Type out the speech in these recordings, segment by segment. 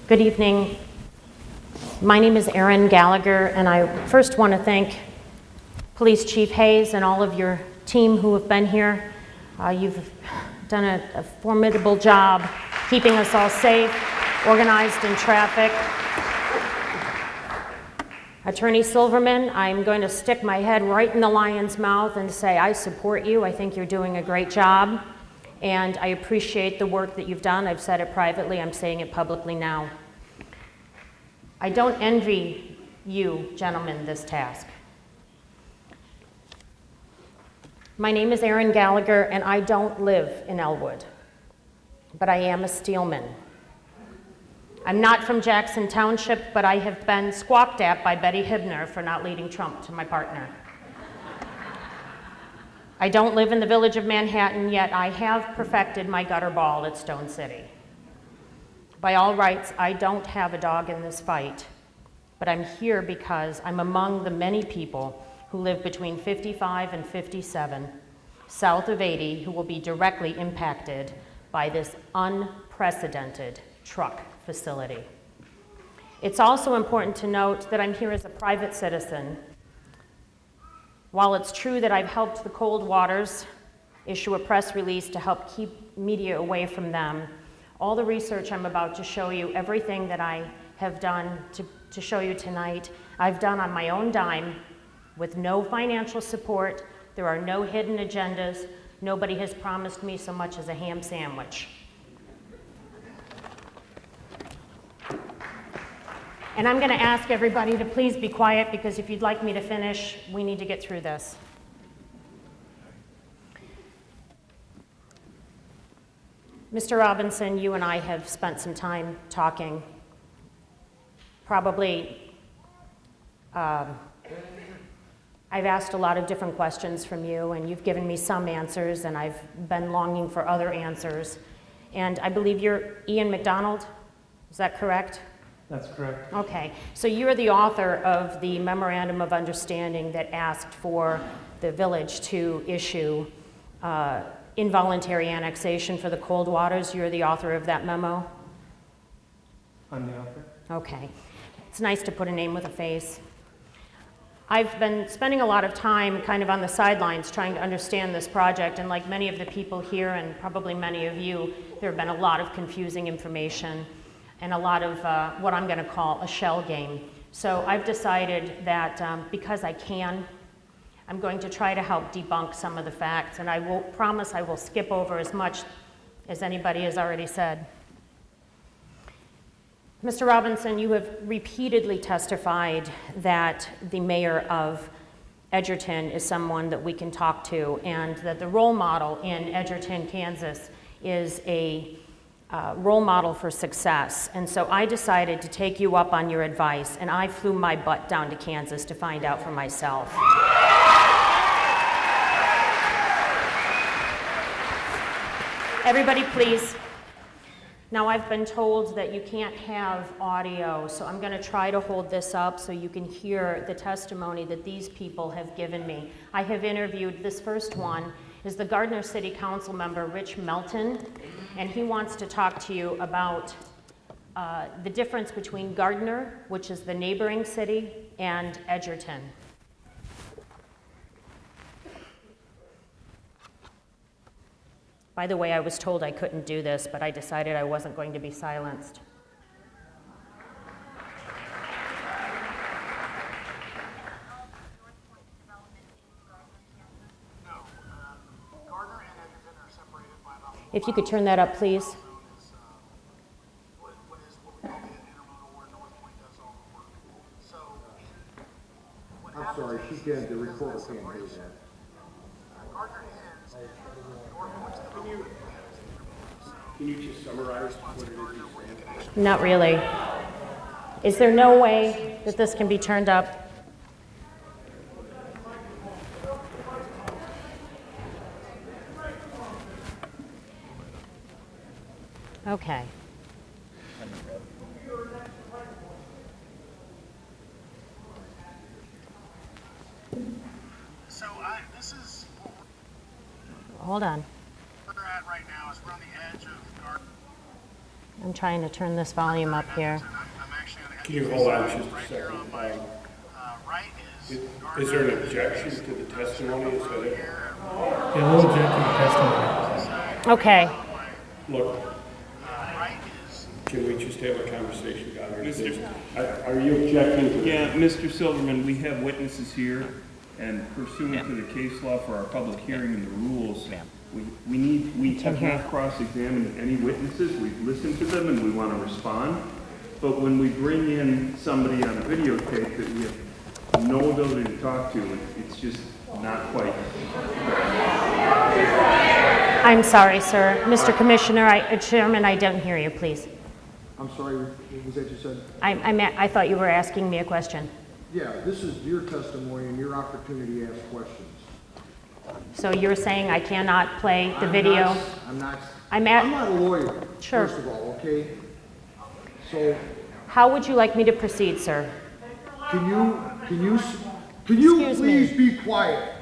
Good evening. My name is Erin Gallagher, and I first want to thank Police Chief Hayes and all of your team who have been here. You've done a formidable job keeping us all safe, organized in traffic. Attorney Silverman, I'm going to stick my head right in the lion's mouth and say I support you. I think you're doing a great job, and I appreciate the work that you've done. I've said it privately, I'm saying it publicly now. I don't envy you, gentlemen, this task. My name is Erin Gallagher, and I don't live in Elwood, but I am a Steelman. I'm not from Jackson Township, but I have been squawked at by Betty Hibner for not leading Trump to my partner. I don't live in the village of Manhattan, yet I have perfected my gutter ball at Stone City. By all rights, I don't have a dog in this fight, but I'm here because I'm among the many people who live between 55 and 57, south of 80, who will be directly impacted by this unprecedented truck facility. It's also important to note that I'm here as a private citizen. While it's true that I've helped the Cold Waters issue a press release to help keep media away from them, all the research I'm about to show you, everything that I have done to show you tonight, I've done on my own dime with no financial support. There are no hidden agendas. Nobody has promised me so much as a ham sandwich. And I'm going to ask everybody to please be quiet, because if you'd like me to finish, we need to get through this. Mr. Robinson, you and I have spent some time talking. Probably, I've asked a lot of different questions from you, and you've given me some answers, and I've been longing for other answers. And I believe you're Ian McDonald, is that correct? That's correct. Okay, so you're the author of the Memorandum of Understanding that asked for the village to issue involuntary annexation for the Cold Waters. You're the author of that memo? I'm the author. Okay, it's nice to put a name with a face. I've been spending a lot of time kind of on the sidelines trying to understand this project, and like many of the people here and probably many of you, there have been a lot of confusing information and a lot of what I'm going to call a shell game. So I've decided that because I can, I'm going to try to help debunk some of the facts, and I will promise I will skip over as much as anybody has already said. Mr. Robinson, you have repeatedly testified that the mayor of Edgerton is someone that we can talk to, and that the role model in Edgerton, Kansas is a role model for success. And so I decided to take you up on your advice, and I flew my butt down to Kansas to find out for myself. Everybody, please. Now, I've been told that you can't have audio, so I'm going to try to hold this up so you can hear the testimony that these people have given me. I have interviewed, this first one is the Gardner City Council member, Rich Melton, and he wants to talk to you about the difference between Gardner, which is the neighboring city, and Edgerton. By the way, I was told I couldn't do this, but I decided I wasn't going to be silenced. If you could turn that up, please. I'm sorry, she can't, the reporter can't hear that. Can you just summarize what it is you're saying? Not really. Is there no way that this can be turned up? Okay. So this is Hold on. where we're at right now. Is we're on the edge of Gardner. I'm trying to turn this volume up here. I'm actually going to Can you hold on just a second? right is Is there an objection to the testimony? Is that it? Yeah, we'll object to the testimony. Okay. Look, right is can we just have a conversation, Gallagher? Are you objecting to? Yeah, Mr. Silverman, we have witnesses here, and pursuant to the case law for our public hearing and the rules, we have not cross-examined any witnesses, we've listened to them and we want to respond. But when we bring in somebody on videotape that we have no ability to talk to, it's just not quite. I'm sorry, sir. Mr. Commissioner, Chairman, I don't hear you, please. I'm sorry, what was that you said? I thought you were asking me a question. Yeah, this is your testimony and your opportunity to ask questions. So you're saying I cannot play the video? I'm not I'm a lawyer, Sure. first of all, okay? So, How would you like me to proceed, sir? can you Excuse me. please be quiet?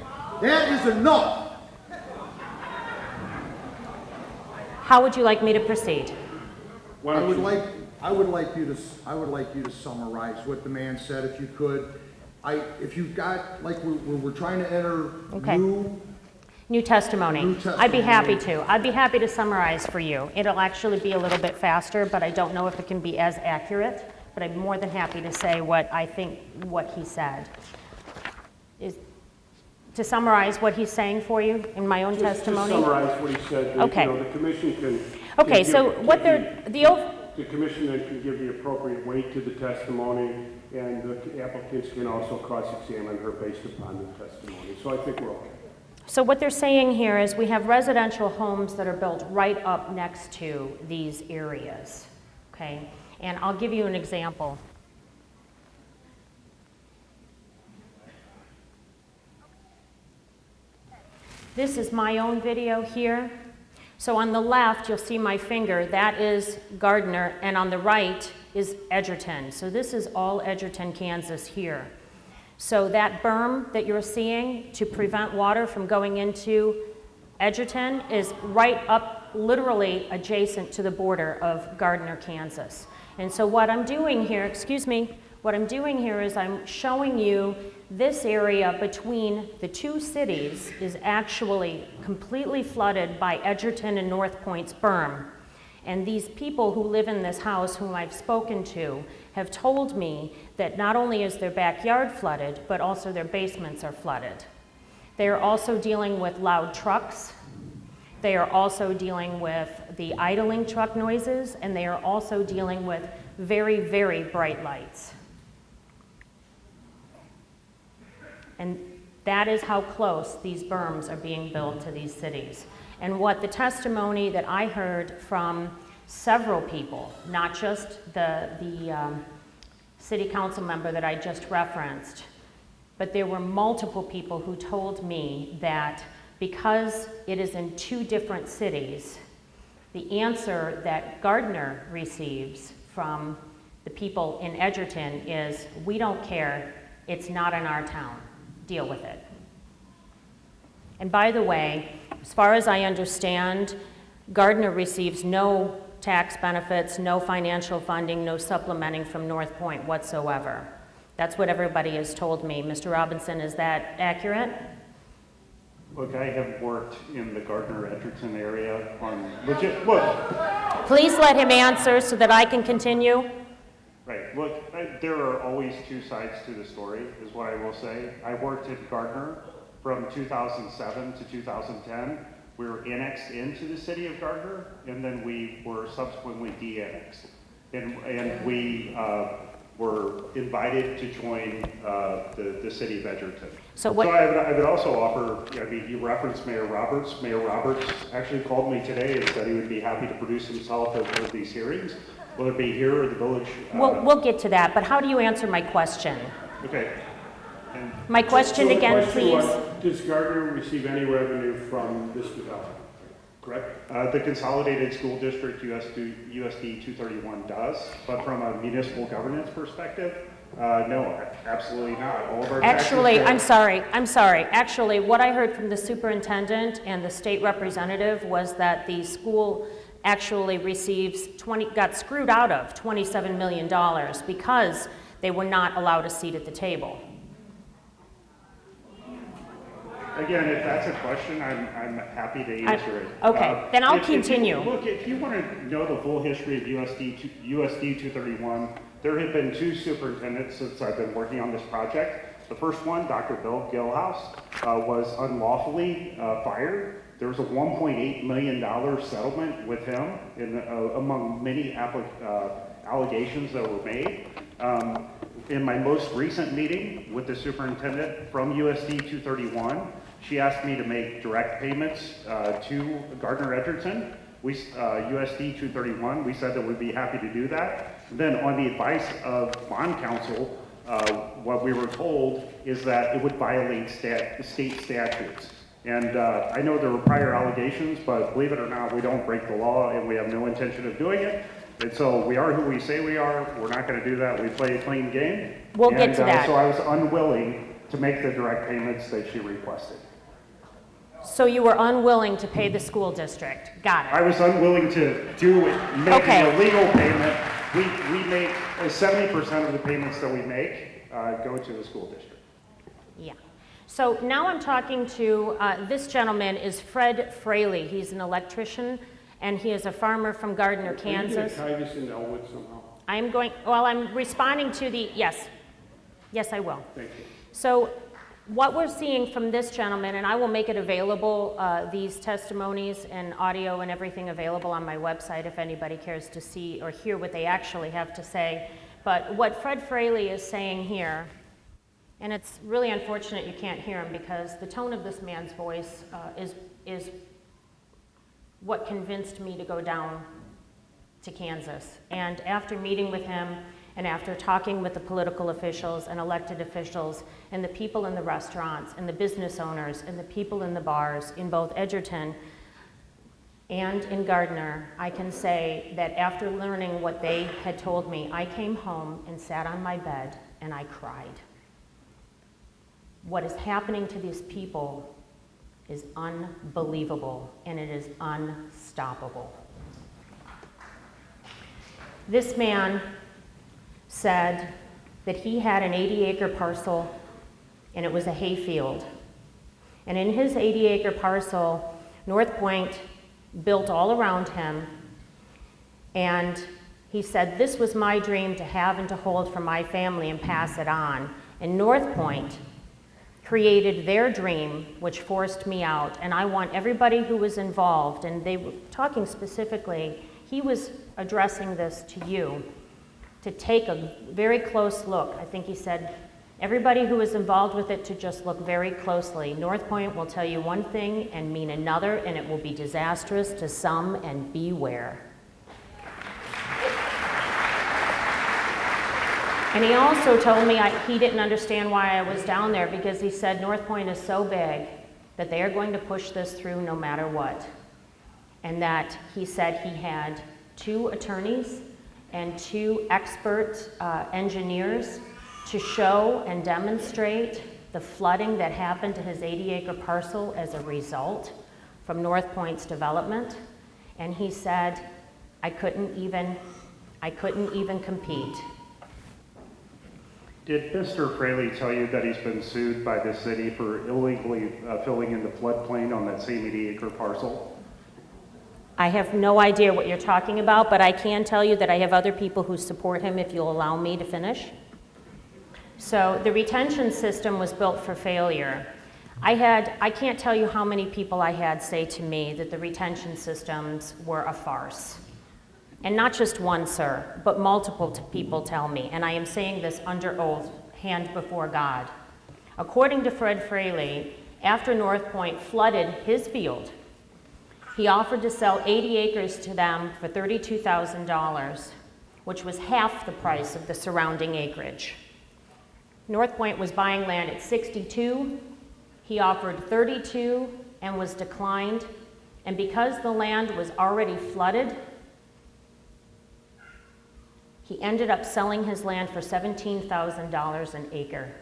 That is enough. How would you like me to proceed? Why I don't would you- like you to summarize what the man said, if you could. If you've got, like, we're trying to enter Okay. New New testimony. testimony. I'd be happy to. I'd be happy to summarize for you. It'll actually be a little bit faster, but I don't know if it can be as accurate. But I'm more than happy to say what I think what he said. Is to summarize what he's saying for you in my own testimony? Just summarize what he said. Okay. The commission can. Okay, can so give- what they're, The commission then can give the appropriate weight to the testimony, and the applicants can also cross-examine her based upon the testimony. So I think we're okay. So what they're saying here is we have residential homes that are built right up next to these areas, okay? And I'll give you an example. This is my own video here. So on the left, you'll see my finger. That is Gardner, and on the right is Edgerton. So this is all Edgerton, Kansas here. So that berm that you're seeing to prevent water from going into Edgerton is right up, literally adjacent to the border of Gardner, Kansas. And so what I'm doing here, what I'm doing here is I'm showing you this area between the two cities is actually completely flooded by Edgerton and Northpoint's berm. And these people who live in this house, whom I've spoken to, have told me that not only is their backyard flooded, but also their basements are flooded. They are also dealing with loud trucks. They are also dealing with the idling truck noises, and they are also dealing with very, very bright lights. And that is how close these berms are being built to these cities. And what the testimony that I heard from several people, not just the city council member that I just referenced, but there were multiple people who told me that because it is in two different cities, the answer that Gardner receives from the people in Edgerton is, we don't care, it's not in our town, deal with it. And by the way, as far as I understand, Gardner receives no tax benefits, no financial funding, no supplementing from Northpoint whatsoever. That's what everybody has told me. Mr. Robinson, is that accurate? Look, I have worked in the Gardner-Edgerton area on look, Please let him answer so that I can continue. right, look, there are always two sides to the story, is what I will say. I worked at Gardner from 2007 to 2010. We were annexed into the city of Gardner, and then we were subsequently de-annexed. And we were invited to join the city of Edgerton. So what- I would also offer, I mean, you referenced Mayor Roberts. Mayor Roberts actually called me today and said he would be happy to produce himself at one of these hearings, whether it be here or the village. We'll get to that, but how do you answer my question? Okay. And My question So the again, question please. was, does Gardner receive any revenue from this development? Correct? the Consolidated School District, USD 231 does, but from a municipal governance perspective, no, absolutely not. All of our taxes Actually, go- I'm sorry. Actually, what I heard from the superintendent and the state representative was that the school actually got screwed out of $27 million because they were not allowed a seat at the table. Again, if that's a question, I'm happy to answer it. Okay, then I'll if you- continue. Look, if you want to know the full history of USD 231, there have been 2 superintendents since I've been working on this project. The first one, Dr. Bill Gillhouse, was unlawfully fired. There was a $1.8 million settlement with him among many allegations that were made. In my most recent meeting with the superintendent from USD 231, she asked me to make direct payments to Gardner Edgerton. USD 231, we said that we'd be happy to do that. Then on the advice of bond counsel, what we were told is that it would violate state statutes. And I know there were prior allegations, but believe it or not, we don't break the law and we have no intention of doing it. And so we are who we say we are. We're not going to do that. We play a clean game. We'll get to that. So I was unwilling to make the direct payments that she requested. So you were unwilling to pay the school district. Got I it. was unwilling to make Okay. an illegal payment. We make 70% of the payments that we make go to the school district. Yeah. So now I'm talking to, this gentleman is Fred Fraley. He's an electrician, and he is a farmer from Gardner, Kansas. Can you tie this into Elwood somehow? I'm responding to the, yes. Yes, I will. Thank you. So what we're seeing from this gentleman, and I will make it available, these testimonies and audio and everything available on my website if anybody cares to see or hear what they actually have to say. But what Fred Fraley is saying here, and it's really unfortunate you can't hear him because the tone of this man's voice is what convinced me to go down to Kansas. And after meeting with him and after talking with the political officials and elected officials and the people in the restaurants and the business owners and the people in the bars in both Edgerton and in Gardner, I can say that after learning what they had told me, I came home and sat on my bed and I cried. What is happening to these people is unbelievable and it is unstoppable. This man said that he had an 80-acre parcel and it was a hayfield. And in his 80-acre parcel, Northpoint built all around him, and he said, this was my dream to have and to hold for my family and pass it on. And Northpoint created their dream, which forced me out, and I want everybody who was involved, and they were talking specifically, he was addressing this to you, to take a very close look. I think he said, everybody who is involved with it to just look very closely. Northpoint will tell you one thing and mean another, and it will be disastrous to some, and beware. And he also told me he didn't understand why I was down there because he said Northpoint is so big that they are going to push this through no matter what. And that he said he had 2 attorneys and 2 expert engineers to show and demonstrate the flooding that happened to his 80-acre parcel as a result from Northpoint's development. And he said, I couldn't even compete. Did Mr. Fraley tell you that he's been sued by the city for illegally filling in the floodplain on that same 80-acre parcel? I have no idea what you're talking about, but I can tell you that I have other people who support him if you'll allow me to finish. So the retention system was built for failure. I can't tell you how many people I had say to me that the retention systems were a farce. And not just one, sir, but multiple people tell me, and I am saying this under oath, hand before God. According to Fred Fraley, after Northpoint flooded his field, he offered to sell 80 acres to them for $32,000, which was half the price of the surrounding acreage. Northpoint was buying land at 62. He offered 32 and was declined. And because the land was already flooded, he ended up selling his land for $17,000 an acre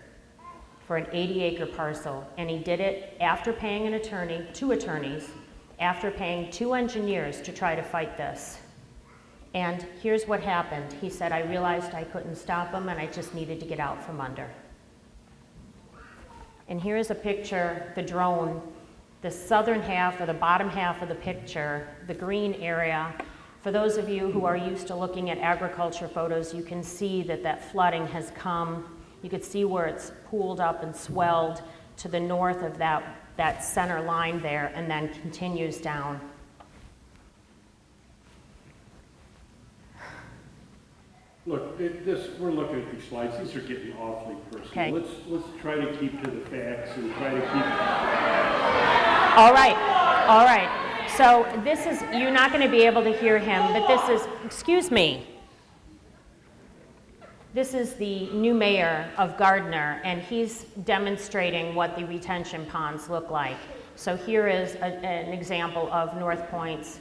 for an 80-acre parcel. And he did it after paying an attorney, 2 attorneys, after paying 2 engineers to try to fight this. And here's what happened. He said, I realized I couldn't stop him and I just needed to get out from under. And here is a picture, the drone, the southern half or the bottom half of the picture, the green area. For those of you who are used to looking at agriculture photos, you can see that that flooding has come. You could see where it's pooled up and swelled to the north of that center line there and then continues down. Look, we're looking at these slides, these are getting awfully personal. Okay. Let's try to keep to the facts and try to keep. All right. So this is, you're not going to be able to hear him, but this is, excuse me. This is the new mayor of Gardner, and he's demonstrating what the retention ponds look like. So here is an example of Northpoint's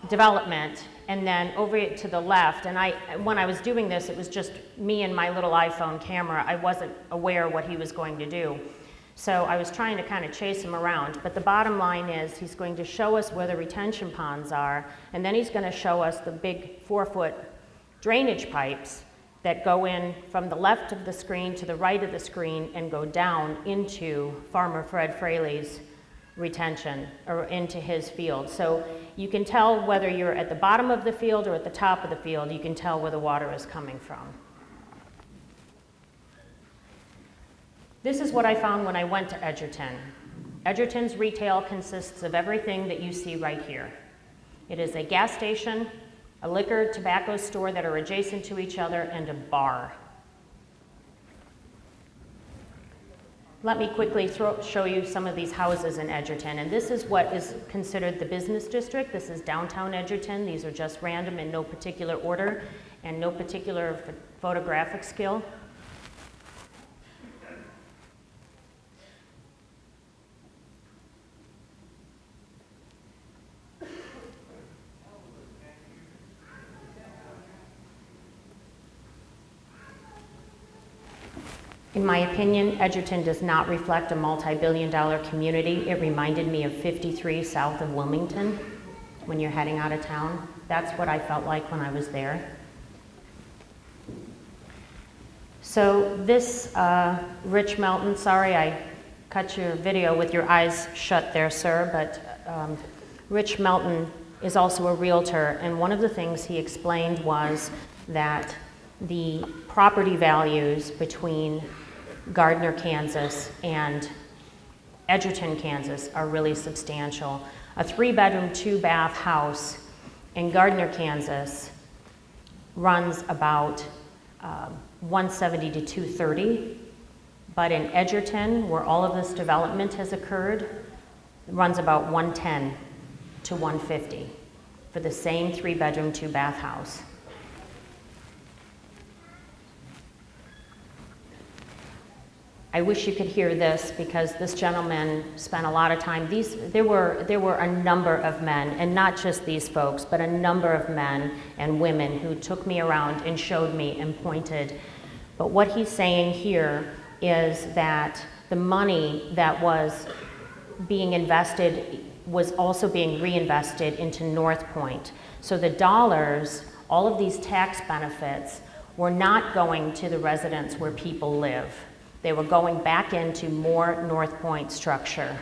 development, and then over to the left, and when I was doing this, it was just me and my little iPhone camera. I wasn't aware what he was going to do. So I was trying to kind of chase him around, but the bottom line is he's going to show us where the retention ponds are, and then he's going to show us the big 4-foot drainage pipes that go in from the left of the screen to the right of the screen and go down into Farmer Fred Fraley's retention, or into his field. So you can tell whether you're at the bottom of the field or at the top of the field, you can tell where the water is coming from. This is what I found when I went to Edgerton. Edgerton's retail consists of everything that you see right here. It is a gas station, a liquor, tobacco store that are adjacent to each other, and a bar. Let me quickly show you some of these houses in Edgerton, and this is what is considered the business district. This is downtown Edgerton. These are just random in no particular order and no particular photographic skill. In my opinion, Edgerton does not reflect a multi-billion-dollar community. It reminded me of 53 south of Wilmington when you're heading out of town. That's what I felt like when I was there. So this Rich Melton, sorry I cut your video with your eyes shut there, sir, but Rich Melton is also a realtor, and one of the things he explained was that the property values between Gardner, Kansas and Edgerton, Kansas are really substantial. A 3-bedroom, 2-bath house in Gardner, Kansas runs about 170 to 230, but in Edgerton, where all of this development has occurred, it runs about 110 to 150 for the same 3-bedroom, 2-bath house. I wish you could hear this because this gentleman spent a lot of time. There were a number of men, and not just these folks, but a number of men and women who took me around and showed me and pointed. But what he's saying here is that the money that was being invested was also being reinvested into Northpoint. So the dollars, all of these tax benefits, were not going to the residents where people live. They were going back into more Northpoint structure.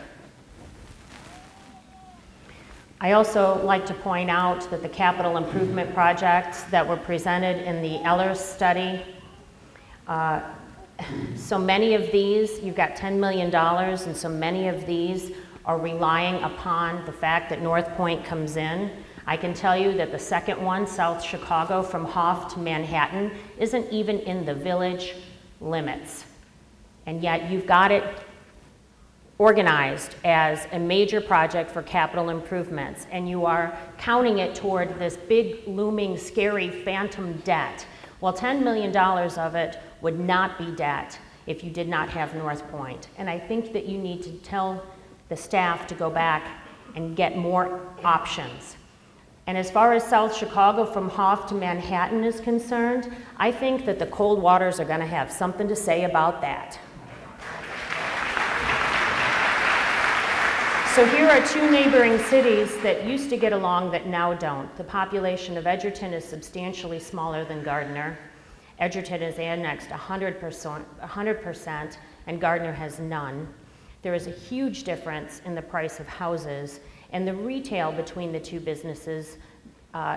I also like to point out that the capital improvement projects that were presented in the Ellers study, so many of these, you've got $10 million, and so many of these are relying upon the fact that Northpoint comes in. I can tell you that the second one, South Chicago from Hoff to Manhattan, isn't even in the village limits. And yet you've got it organized as a major project for capital improvements, and you are counting it toward this big, looming, scary phantom debt. Well, $10 million of it would not be debt if you did not have Northpoint. And I think that you need to tell the staff to go back and get more options. And as far as South Chicago from Hoff to Manhattan is concerned, I think that the cold waters are going to have something to say about that. So here are two neighboring cities that used to get along that now don't. The population of Edgerton is substantially smaller than Gardner. Edgerton is annexed 100%, and Gardner has none. There is a huge difference in the price of houses, and the retail between the two businesses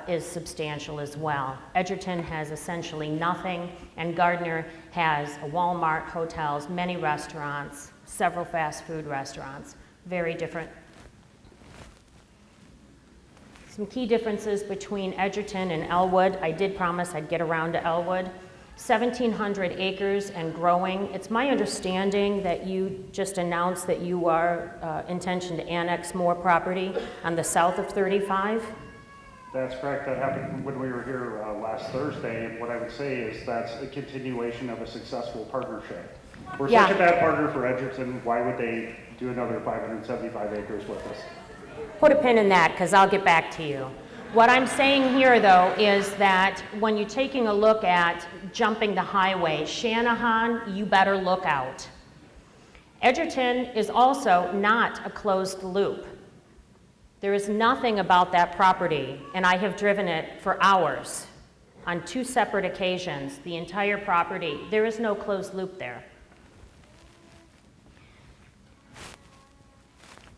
is substantial as well. Edgerton has essentially nothing, and Gardner has a Walmart, hotels, many restaurants, several fast food restaurants. Very different. Some key differences between Edgerton and Elwood. I did promise I'd get around to Elwood. 1,700 acres and growing. It's my understanding that you just announced that you are intention to annex more property on the south of 35. That's correct. That happened when we were here last Thursday. And what I would say is that's a continuation of a successful partnership. We're Yeah. such a bad partner for Edgerton. Why would they do another 575 acres with us? Put a pin in that, because I'll get back to you. What I'm saying here, though, is that when you're taking a look at jumping the highway, Shanahan, you better look out. Edgerton is also not a closed loop. There is nothing about that property, and I have driven it for hours on two separate occasions, the entire property. There is no closed loop there.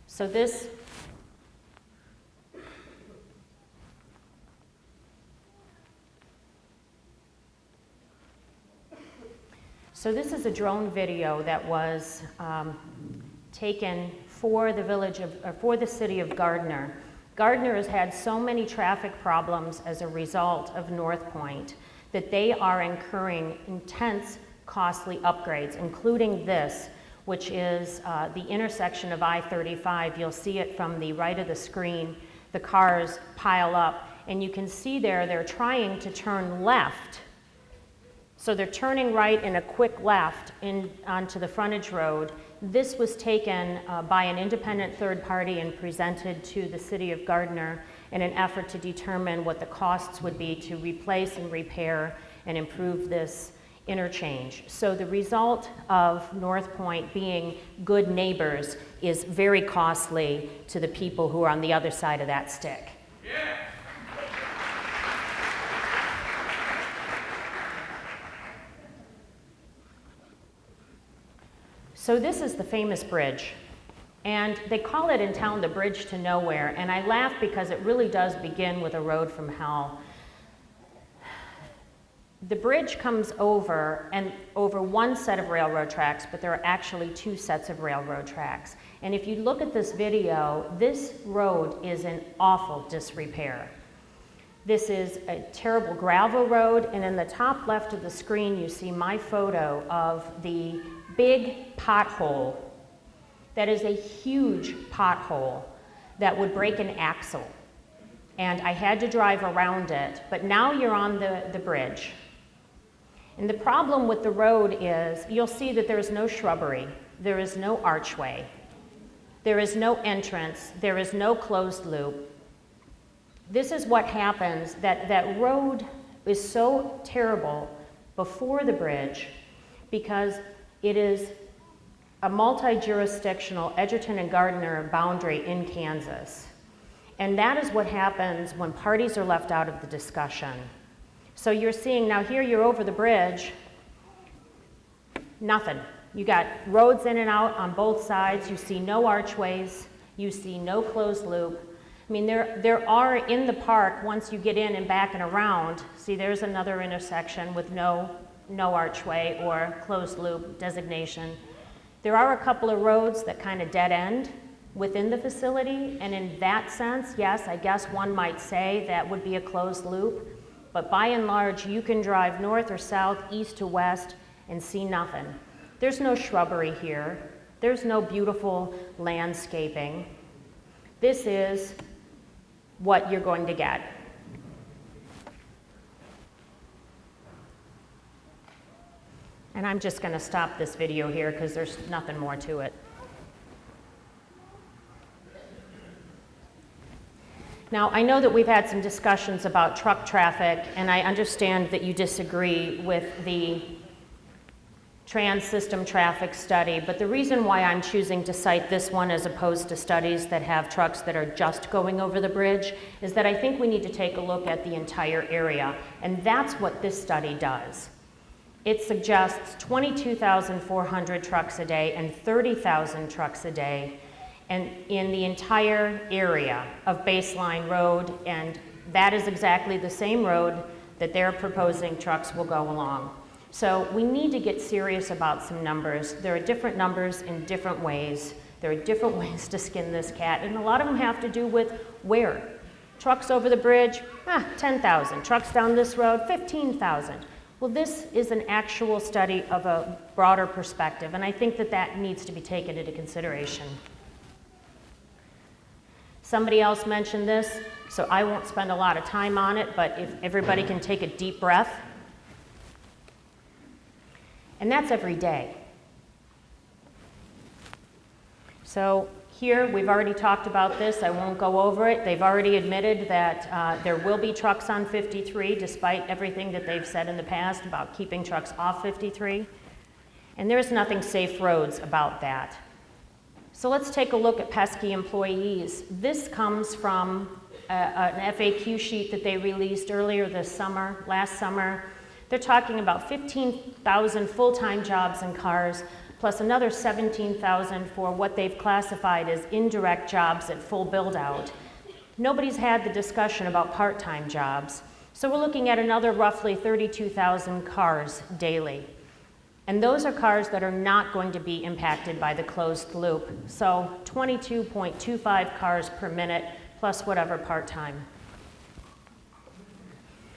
So this is a drone video that was taken for the city of Gardner. Gardner has had so many traffic problems as a result of Northpoint that they are incurring intense, costly upgrades, including this, which is the intersection of I-35. You'll see it from the right of the screen. The cars pile up, and you can see there they're trying to turn left. So they're turning right in a quick left onto the frontage road. This was taken by an independent third party and presented to the city of Gardner in an effort to determine what the costs would be to replace and repair and improve this interchange. So the result of Northpoint being good neighbors is very costly to the people who are on the other side of that stick. So this is the famous bridge, and they call it in town the bridge to nowhere, and I laugh because it really does begin with a road from hell. The bridge comes over one set of railroad tracks, but there are actually two sets of railroad tracks. And if you look at this video, this road is in awful disrepair. This is a terrible gravel road, and in the top left of the screen you see my photo of the big pothole. That is a huge pothole that would break an axle. And I had to drive around it, but now you're on the bridge. And the problem with the road is you'll see that there is no shrubbery, there is no archway, there is no entrance, there is no closed loop. This is what happens, that road is so terrible before the bridge because it is a multi-jurisdictional Edgerton and Gardner boundary in Kansas. And that is what happens when parties are left out of the discussion. So you're seeing, now here you're over the bridge, nothing. You got roads in and out on both sides, you see no archways, you see no closed loop. I mean, there are in the park, once you get in and back and around, see there's another intersection with no archway or closed loop designation. There are a couple of roads that kind of dead end within the facility, and in that sense, yes, I guess one might say that would be a closed loop, but by and large, you can drive north or south, east to west, and see nothing. There's no shrubbery here. There's no beautiful landscaping. This is what you're going to get. And I'm just going to stop this video here because there's nothing more to it. Now, I know that we've had some discussions about truck traffic, and I understand that you disagree with the trans-system traffic study, but the reason why I'm choosing to cite this one as opposed to studies that have trucks that are just going over the bridge is that I think we need to take a look at the entire area, and that's what this study does. It suggests 22,400 trucks a day and 30,000 trucks a day and in the entire area of Baseline Road, and that is exactly the same road that they're proposing trucks will go along. So we need to get serious about some numbers. There are different numbers in different ways. There are different ways to skin this cat, and a lot of them have to do with where. Trucks over the bridge, 10,000. Trucks down this road, 15,000. Well, this is an actual study of a broader perspective, and I think that that needs to be taken into consideration. Somebody else mentioned this, so I won't spend a lot of time on it, but if everybody can take a deep breath. And that's every day. So here, we've already talked about this. I won't go over it. They've already admitted that there will be trucks on 53, despite everything that they've said in the past about keeping trucks off 53. And there's nothing safe roads about that. So let's take a look at pesky employees. This comes from an FAQ sheet that they released earlier this summer, last summer. They're talking about 15,000 full-time jobs in cars, plus another 17,000 for what they've classified as indirect jobs at full build-out. Nobody's had the discussion about part-time jobs. So we're looking at another roughly 32,000 cars daily. And those are cars that are not going to be impacted by the closed loop. So 22.25 cars per minute, plus whatever part-time.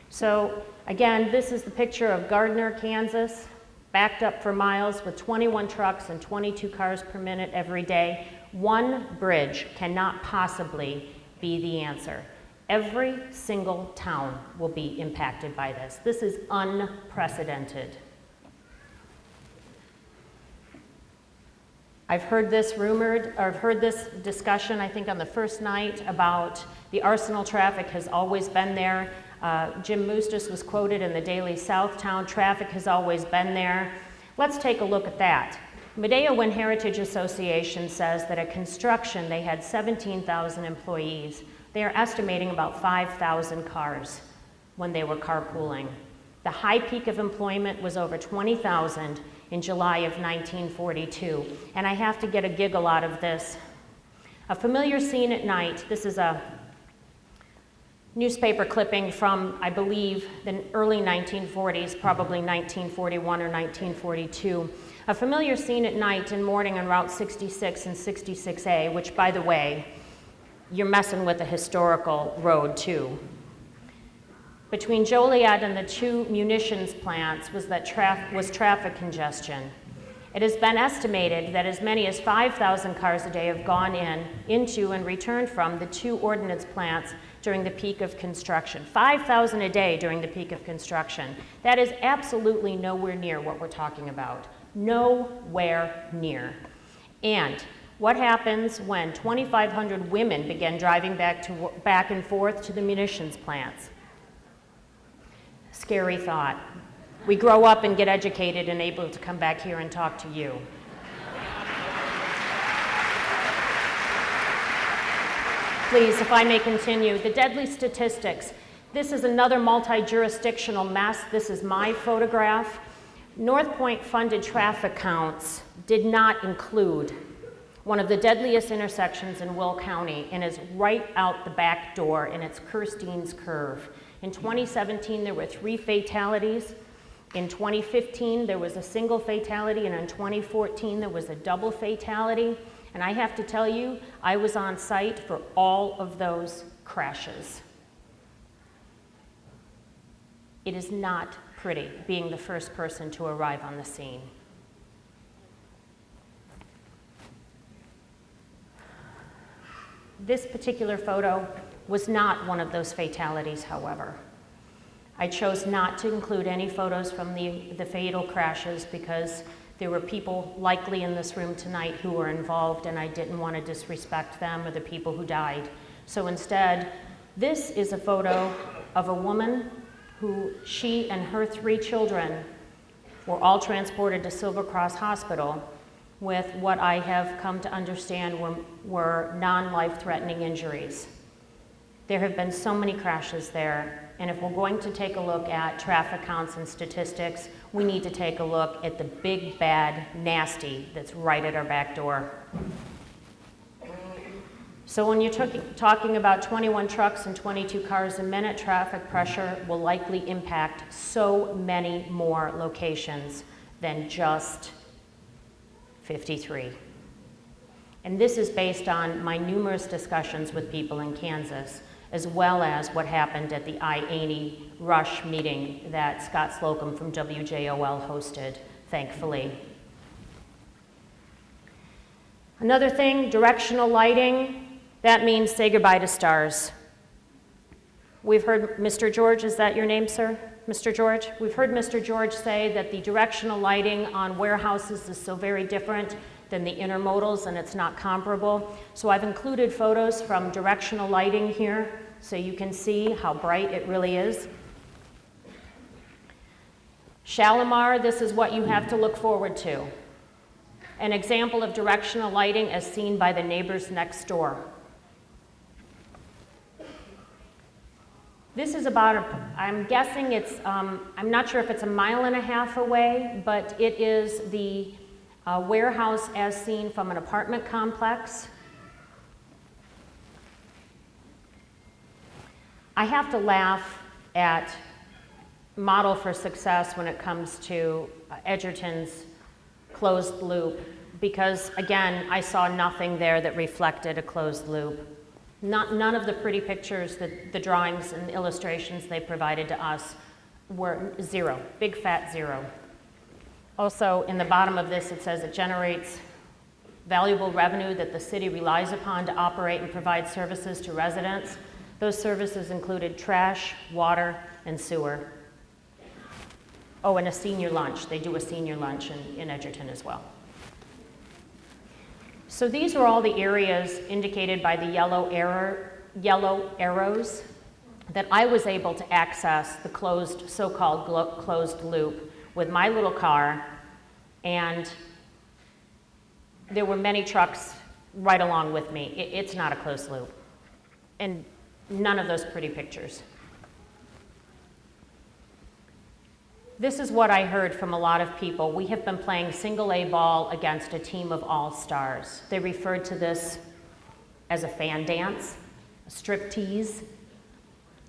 So again, this is the picture of Gardner, Kansas, backed up for miles with 21 trucks and 22 cars per minute every day. One bridge cannot possibly be the answer. Every single town will be impacted by this. This is unprecedented. I've heard this rumored, or I've heard this discussion, I think, on the first night about the Arsenal traffic has always been there. Jim Moostis was quoted in the Daily Southtown, traffic has always been there. Let's take a look at that. Medea Wind Heritage Association says that at construction they had 17,000 employees. They are estimating about 5,000 cars when they were carpooling. The high peak of employment was over 20,000 in July of 1942. And I have to get a giggle out of this. A familiar scene at night, this is a newspaper clipping from, I believe, the early 1940s, probably 1941 or 1942. A familiar scene at night and morning on Route 66 and 66A, which, by the way, you're messing with a historical road, too. Between Joliet and the two munitions plants was traffic congestion. It has been estimated that as many as 5,000 cars a day have gone into and returned from the two ordnance plants during the peak of construction. 5,000 a day during the peak of construction. That is absolutely nowhere near what we're talking about. Nowhere near. And what happens when 2,500 women begin driving back and forth to the munitions plants? Scary thought. We grow up and get educated and able to come back here and talk to you. Please, if I may continue, the deadly statistics. This is another multi-jurisdictional mess. This is my photograph. Northpoint funded traffic counts did not include one of the deadliest intersections in Will County, and is right out the back door, and it's Kirstein's Curve. In 2017, there were 3 fatalities. In 2015, there was a single fatality, and in 2014, there was a double fatality. And I have to tell you, I was on site for all of those crashes. It is not pretty being the first person to arrive on the scene. This particular photo was not one of those fatalities, however. I chose not to include any photos from the fatal crashes because there were people likely in this room tonight who were involved, and I didn't want to disrespect them or the people who died. So instead, this is a photo of a woman who she and her 3 children were all transported to Silver Cross Hospital with what I have come to understand were non-life-threatening injuries. There have been so many crashes there, and if we're going to take a look at traffic counts and statistics, we need to take a look at the big, bad, nasty that's right at our back door. So when you're talking about 21 trucks and 22 cars a minute, traffic pressure will likely impact so many more locations than just 53. And this is based on my numerous discussions with people in Kansas, as well as what happened at the I-80 Rush meeting that Scott Slocum from WJOL hosted, thankfully. Another thing, directional lighting. That means say goodbye to stars. We've heard Mr. George, is that your name, sir? Mr. George? We've heard Mr. George say that the directional lighting on warehouses is so very different than the intermodals and it's not comparable. So I've included photos from directional lighting here so you can see how bright it really is. Shalimar, this is what you have to look forward to. An example of directional lighting as seen by the neighbors next door. This is about, I'm guessing it's, I'm not sure if it's 1.5 miles away, but it is the warehouse as seen from an apartment complex. I have to laugh at Model for Success when it comes to Edgerton's closed loop, because again, I saw nothing there that reflected a closed loop. None of the pretty pictures, the drawings and illustrations they provided to us were zero, big fat zero. Also, in the bottom of this, it says it generates valuable revenue that the city relies upon to operate and provide services to residents. Those services included trash, water, and sewer. Oh, and a senior lunch. They do a senior lunch in Edgerton as well. So these are all the areas indicated by the yellow arrows that I was able to access the closed, so-called closed loop with my little car, and there were many trucks right along with me. It's not a closed loop, and none of those pretty pictures. This is what I heard from a lot of people. We have been playing single A ball against a team of all-stars. They referred to this as a fan dance, a striptease.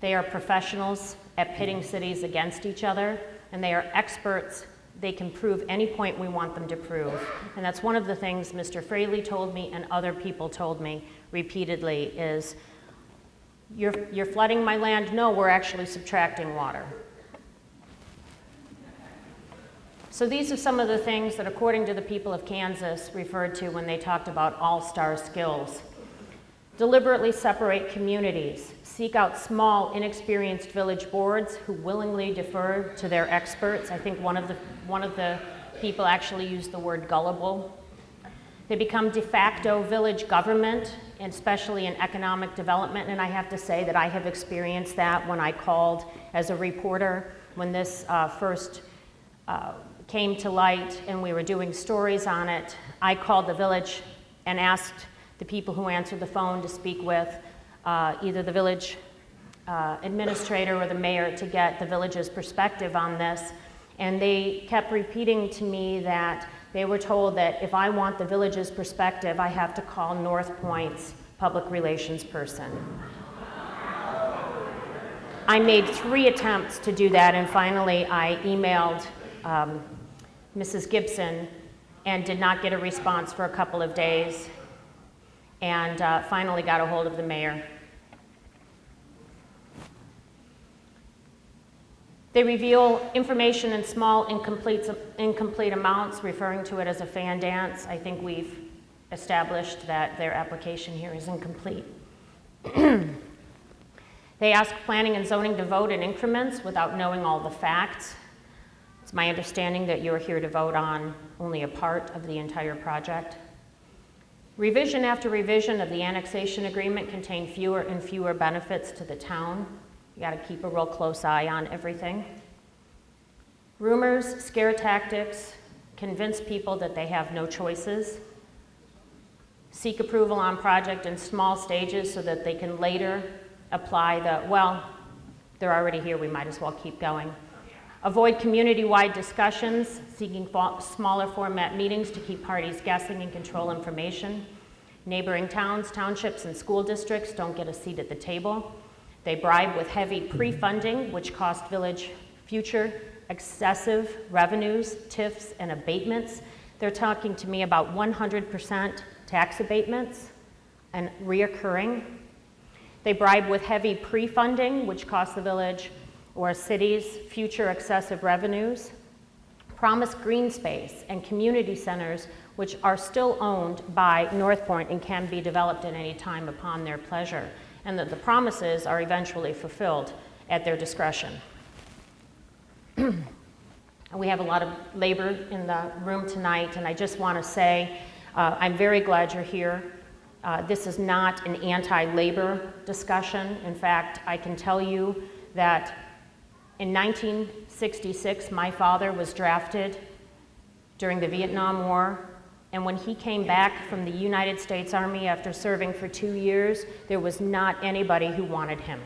They are professionals at pitting cities against each other, and they are experts. They can prove any point we want them to prove. And that's one of the things Mr. Fraley told me and other people told me repeatedly is, you're flooding my land? No, we're actually subtracting water. So these are some of the things that, according to the people of Kansas, referred to when they talked about all-star skills. Deliberately separate communities. Seek out small, inexperienced village boards who willingly defer to their experts. I think one of the people actually used the word gullible. They become de facto village government, and especially in economic development, and I have to say that I have experienced that when I called as a reporter when this first came to light and we were doing stories on it. I called the village and asked the people who answered the phone to speak with either the village administrator or the mayor to get the village's perspective on this. And they kept repeating to me that they were told that if I want the village's perspective, I have to call Northpoint's public relations person. I made 3 attempts to do that, and finally I emailed Mrs. Gibson and did not get a response for a couple of days, and finally got a hold of the mayor. They reveal information in small, incomplete amounts, referring to it as a fan dance. I think we've established that their application here is incomplete. They ask planning and zoning to vote in increments without knowing all the facts. It's my understanding that you're here to vote on only a part of the entire project. Revision after revision of the annexation agreement contain fewer and fewer benefits to the town. You got to keep a real close eye on everything. Rumors, scare tactics, convince people that they have no choices, seek approval on project in small stages so that they can later apply the, well, they're already here, we might as well keep going. Avoid community-wide discussions, seeking smaller format meetings to keep parties guessing and control information. Neighboring towns, townships, and school districts don't get a seat at the table. They bribe with heavy pre-funding, which cost village future excessive revenues, TIFs, and abatements. They're talking to me about 100% tax abatements and reoccurring. They bribe with heavy pre-funding, which costs the village or cities future excessive revenues. Promise green space and community centers, which are still owned by Northpoint and can be developed at any time upon their pleasure, and that the promises are eventually fulfilled at their discretion. We have a lot of labor in the room tonight, and I just want to say I'm very glad you're here. This is not an anti-labor discussion. In fact, I can tell you that in 1966, my father was drafted during the Vietnam War, and when he came back from the United States Army after serving for 2 years, there was not anybody who wanted him.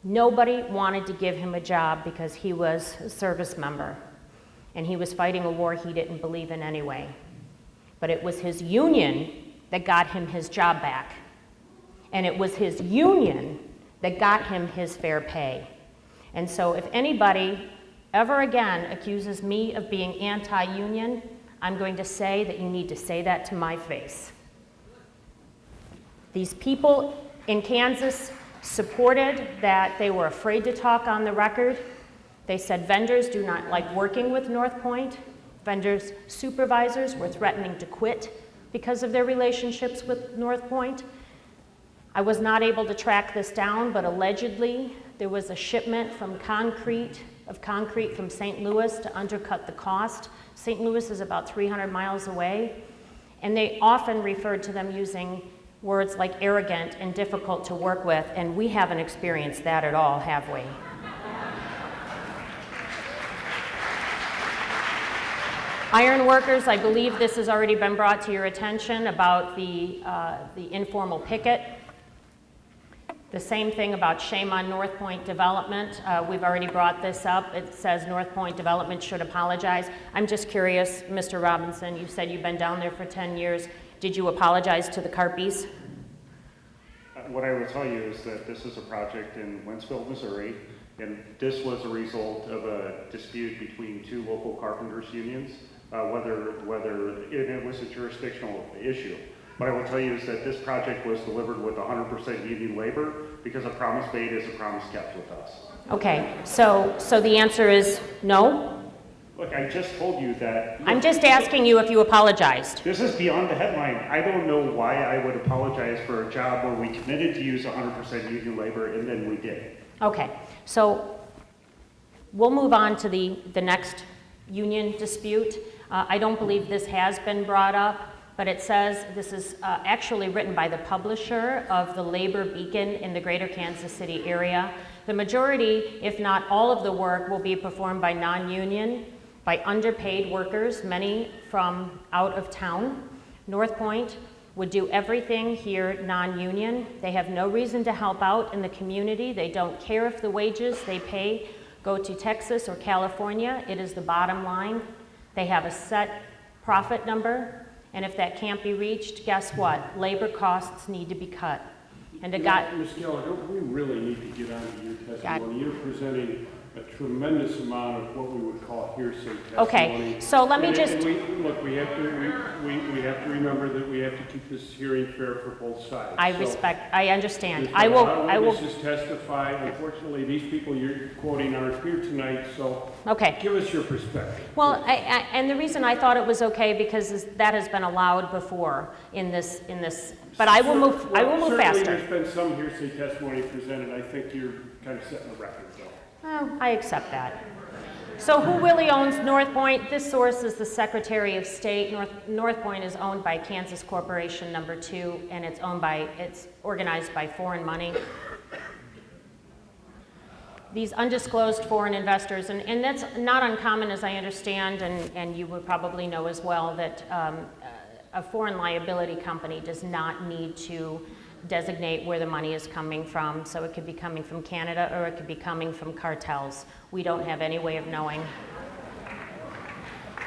Nobody wanted to give him a job because he was a service member, and he was fighting a war he didn't believe in anyway. But it was his union that got him his job back, and it was his union that got him his fair pay. And so if anybody ever again accuses me of being anti-union, I'm going to say that you need to say that to my face. These people in Kansas supported that. They were afraid to talk on the record. They said vendors do not like working with Northpoint. Vendors' supervisors were threatening to quit because of their relationships with Northpoint. I was not able to track this down, but allegedly there was a shipment of concrete from St. Louis to undercut the cost. St. Louis is about 300 miles away, and they often referred to them using words like arrogant and difficult to work with, and we haven't experienced that at all, have we? Iron workers, I believe this has already been brought to your attention about the informal picket. The same thing about shame on Northpoint Development. We've already brought this up. It says Northpoint Development should apologize. I'm just curious, Mr. Robinson, you said you've been down there for 10 years. Did you apologize to the Carpies? What I will tell you is that this is a project in Wentzville, Missouri, and this was a result of a dispute between two local carpenters unions, it was a jurisdictional issue. What I will tell you is that this project was delivered with 100% union labor because a promise made is a promise kept with us. Okay, so the answer is no? Look, I just told you that. I'm just asking you if you apologized. This is beyond the headline. I don't know why I would apologize for a job where we committed to use 100% union labor and then we did. Okay, so we'll move on to the next union dispute. I don't believe this has been brought up, but it says this is actually written by the publisher of the Labor Beacon in the greater Kansas City area. The majority, if not all of the work, will be performed by non-union, by underpaid workers, many from out of town. Northpoint would do everything here non-union. They have no reason to help out in the community. They don't care if the wages they pay go to Texas or California. It is the bottom line. They have a set profit number, and if that can't be reached, guess what? Labor costs need to be cut. And Ms. Gallagher, we really need to get on to your testimony. You're presenting a tremendous amount of what we would call hearsay testimony. Okay, so let me just... We have to remember that we have to keep this hearing fair for both sides. I understand. There's been a lot of witnesses testify. Unfortunately, these people you're quoting aren't here tonight, so give us your perspective. Well, and the reason I thought it was okay because that has been allowed before in this. But I will move faster. Certainly, there's been some hearsay testimony presented. I think you're kind of setting the record, though. Oh, I accept that. So who really owns Northpoint? This source is the Secretary of State. Northpoint is owned by Kansas Corporation No. 2, and it's organized by foreign money. these undisclosed foreign investors, and that's not uncommon, as I understand, and you would probably know as well, that a foreign liability company does not need to designate where the money is coming from. So it could be coming from Canada or it could be coming from cartels. We don't have any way of knowing.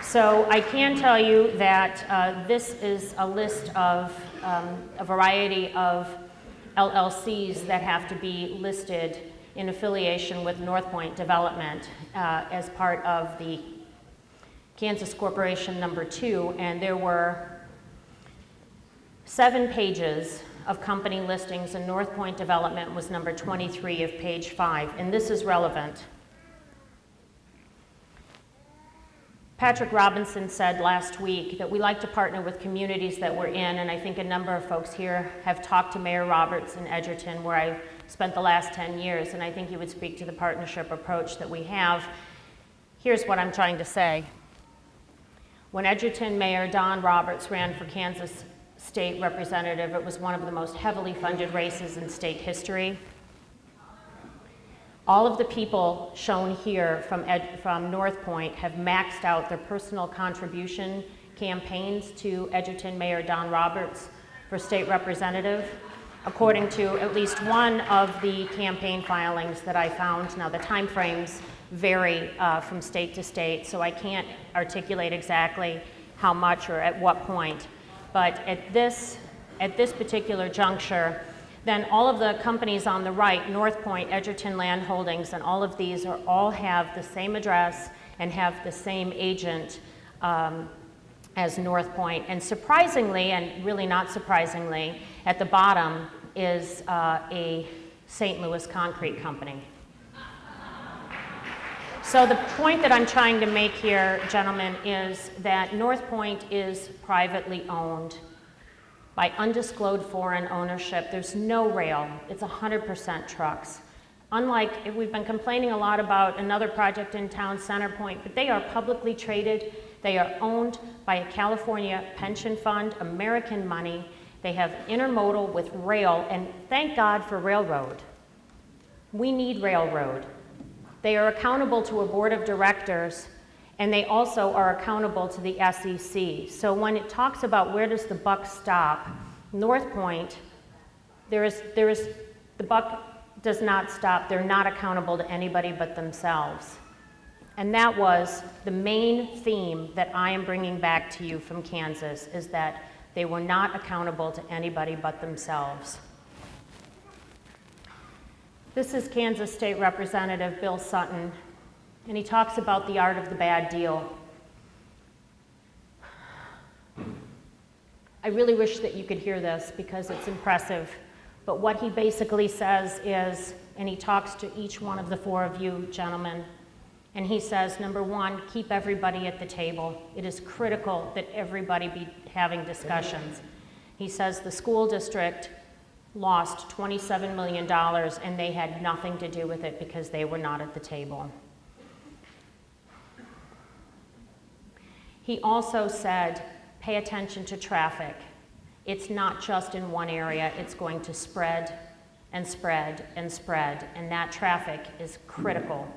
So I can tell you that this is a list of a variety of LLCs that have to be listed in affiliation with Northpoint Development as part of the Kansas Corporation number 2, and there were 7 pages of company listings, and Northpoint Development was number 23 of page 5, and this is relevant. Patrick Robinson said last week that we like to partner with communities that we're in, and I think a number of folks here have talked to Mayor Roberts in Edgerton, where I spent the last 10 years, and I think he would speak to the partnership approach that we have. Here's what I'm trying to say. When Edgerton Mayor Don Roberts ran for Kansas State Representative, it was one of the most heavily funded races in state history. All of the people shown here from Northpoint have maxed out their personal contribution campaigns to Edgerton Mayor Don Roberts for state representative, according to at least one of the campaign filings that I found. Now, the timeframes vary from state to state, so I can't articulate exactly how much or at what point. But at this particular juncture, then all of the companies on the right, Northpoint, Edgerton Land Holdings, and all of these all have the same address and have the same agent as Northpoint. And surprisingly, and really not surprisingly, at the bottom is a St. Louis concrete company. So the point that I'm trying to make here, gentlemen, is that Northpoint is privately owned by undisclosed foreign ownership. There's no rail. It's 100% trucks. Unlike, we've been complaining a lot about another project in town, Centerpoint, but they are publicly traded. They are owned by a California pension fund, American money. They have intermodal with rail, and thank God for railroad. We need railroad. They are accountable to a board of directors, and they also are accountable to the SEC. So when it talks about where does the buck stop, Northpoint, the buck does not stop. They're not accountable to anybody but themselves. And that was the main theme that I am bringing back to you from Kansas, is that they were not accountable to anybody but themselves. This is Kansas State Representative Bill Sutton, and he talks about the art of the bad deal. I really wish that you could hear this because it's impressive, but what he basically says is, and he talks to each one of the 4 of you gentlemen, and he says, number 1, keep everybody at the table. It is critical that everybody be having discussions. He says the school district lost $27 million and they had nothing to do with it because they were not at the table. He also said, pay attention to traffic. It's not just in one area, it's going to spread and spread and spread, and that traffic is critical,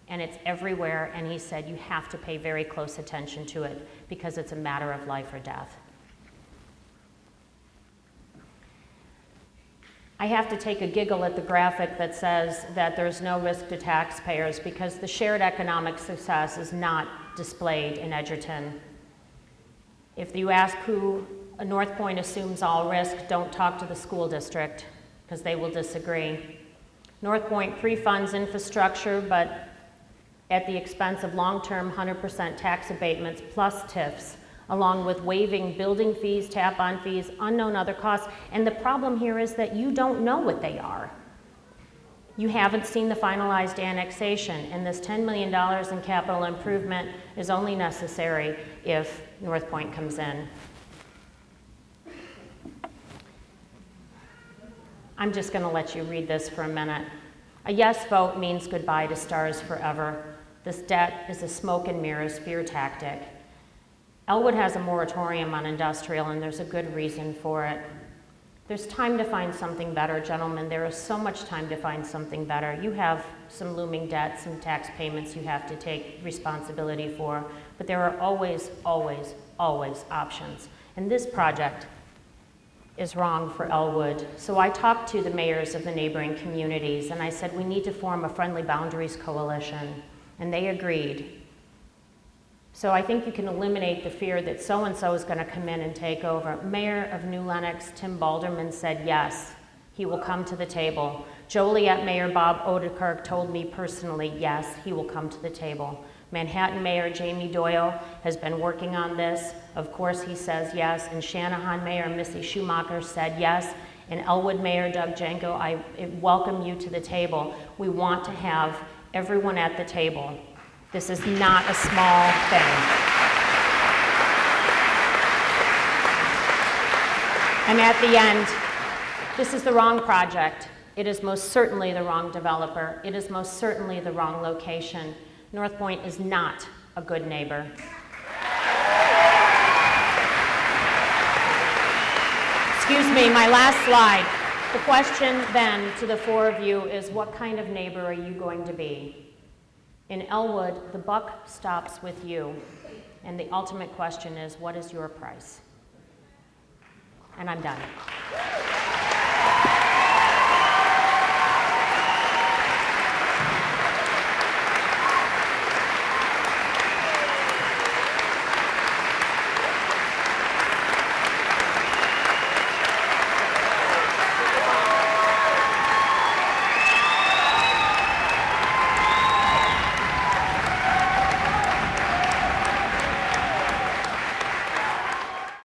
and it's everywhere, and he said you have to pay very close attention to it because it's a matter of life or death. I have to take a giggle at the graphic that says that there's no risk to taxpayers because the shared economic success is not displayed in Edgerton. If you ask who Northpoint assumes all risk, don't talk to the school district because they will disagree. Northpoint pre-funds infrastructure, but at the expense of long-term 100% tax abatements plus TIFs, along with waiving building fees, tap-on fees, unknown other costs. And the problem here is that you don't know what they are. You haven't seen the finalized annexation, and this $10 million in capital improvement is only necessary if Northpoint comes in. I'm just going to let you read this for a minute. A yes vote means goodbye to Stars Forever. This debt is a smoke and mirrors fear tactic. Elwood has a moratorium on industrial, and there's a good reason for it. There's time to find something better, gentlemen. There is so much time to find something better. You have some looming debts and tax payments you have to take responsibility for, but there are always, always, always options. And this project is wrong for Elwood. So I talked to the mayors of the neighboring communities, and I said, we need to form a Friendly Boundaries Coalition, and they agreed. So I think you can eliminate the fear that so-and-so is going to come in and take over. Mayor of New Lenox, Tim Balderman, said yes, he will come to the table. Joliet Mayor Bob Odekirk told me personally, yes, he will come to the table. Manhattan Mayor Jamie Doyle has been working on this. Of course, he says yes. And Shanahan Mayor Missy Schumacher said yes. And Elwood Mayor Doug Janko, I welcome you to the table. We want to have everyone at the table. This is not a small thing. And at the end, this is the wrong project. It is most certainly the wrong developer. It is most certainly the wrong location. Northpoint is not a good neighbor. Excuse me, my last slide. The question then to the four of you is, what kind of neighbor are you going to be? In Elwood, the buck stops with you, and the ultimate question is, what is your price? And I'm done.